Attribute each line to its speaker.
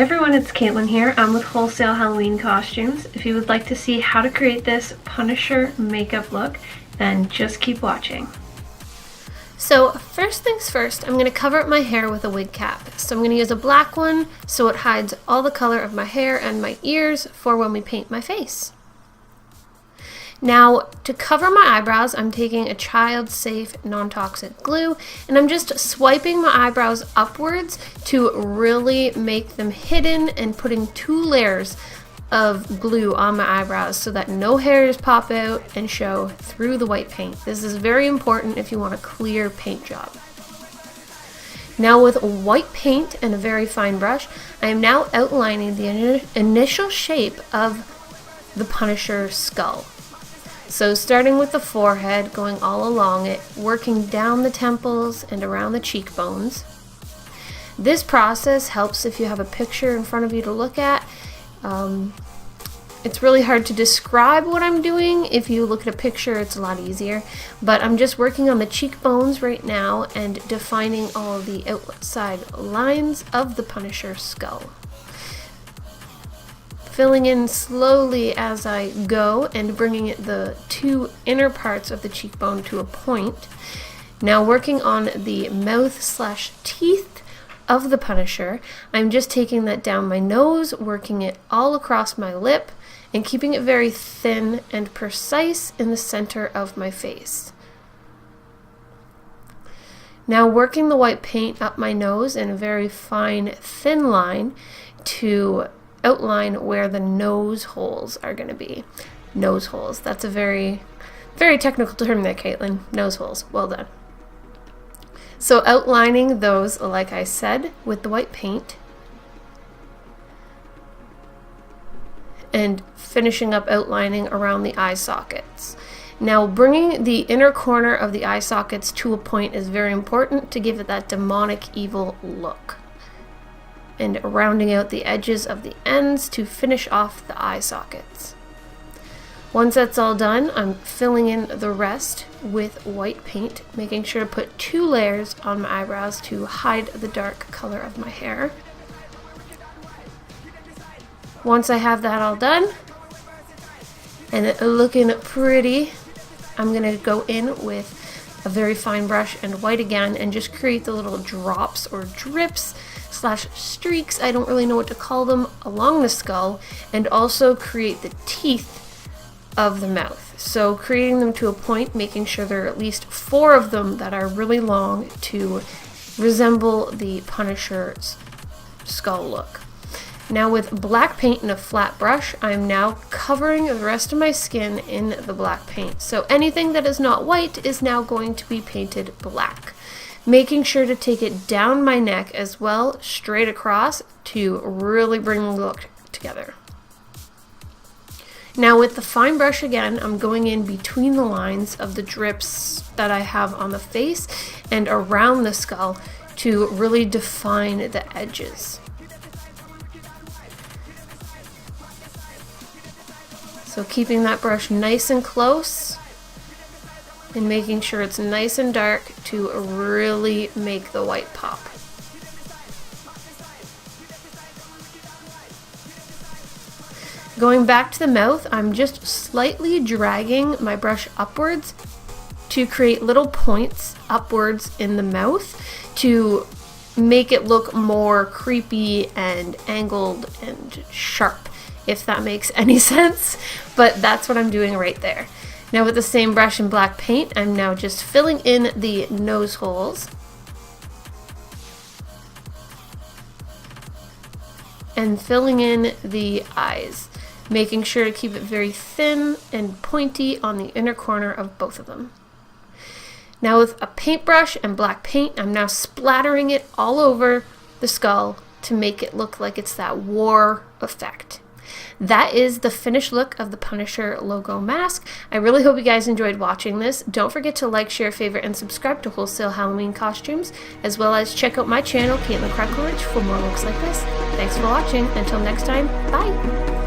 Speaker 1: everyone, it's Caitlyn here. I'm with Wholesale Halloween Costumes. If you would like to see how to create this Punisher makeup look, then just keep watching.
Speaker 2: So first things first, I'm going to cover up my hair with a wig cap. So I'm going to use a black one so it hides all the color of my hair and my ears for when we paint my face. Now, to cover my eyebrows, I'm taking a child-safe, non-toxic glue, and I'm just swiping my eyebrows upwards to really make them hidden and putting 2 layers of glue on my eyebrows so that no hairs pop out and show through the white paint. This is very important if you want a clear paint job. Now with white paint and a very fine brush, I am now outlining the initial shape of the Punisher skull. So starting with the forehead, going all along it, working down the temples and around the cheekbones. This process helps if you have a picture in front of you to look at. It's really hard to describe what I'm doing. If you look at a picture, it's a lot easier. But I'm just working on the cheekbones right now and defining all the outside lines of the Punisher skull. Filling in slowly as I go and bringing the 2 inner parts of the cheekbone to a point. Now working on the mouth/teeth of the Punisher, I'm just taking that down my nose, working it all across my lip, and keeping it very thin and precise in the center of my face. Now working the white paint up my nose in a very fine, thin line to outline where the nose holes are going to be. Nose holes. That's a very, very technical term there, Caitlin. Nose holes. Well done. So outlining those, like I said, with the white paint. And finishing up outlining around the eye sockets. Now bringing the inner corner of the eye sockets to a point is very important to give it that demonic evil look. And rounding out the edges of the ends to finish off the eye sockets. Once that's all done, I'm filling in the rest with white paint, making sure to put 2 layers on my eyebrows to hide the dark color of my hair. Once I have that all done, and looking pretty, I'm going to go in with a very fine brush and white again and just create the little drops or drips / streaks, I don't really know what to call them, along the skull, and also create the teeth of the mouth. So creating them to a point, making sure there are at least 4 of them that are really long to resemble the Punisher's skull look. Now with black paint and a flat brush, I'm now covering the rest of my skin in the black paint. So anything that is not white is now going to be painted black. Making sure to take it down my neck as well, straight across, to really bring the look together. Now with the fine brush again, I'm going in between the lines of the drips that I have on the face and around the skull to really define the edges. So keeping that brush nice and close and making sure it's nice and dark to really make the white pop. Going back to the mouth, I'm just slightly dragging my brush upwards to create little points upwards in the mouth to make it look more creepy and angled and sharp, if that makes any sense, but that's what I'm doing right there. Now with the same brush and black paint, I'm now just filling in the nose holes and filling in the eyes, making sure to keep it very thin and pointy on the inner corner of both of them. Now with a paintbrush and black paint, I'm now splattering it all over the skull to make it look like it's that war effect. That is the finished look of the Punisher logo mask. I really hope you guys enjoyed watching this. Don't forget to like, share, favorite, and subscribe to Wholesale Halloween Costumes, as well as check out my channel, Caitlyn Kreklewich, for more looks like this. Thanks for watching. Until next time, bye!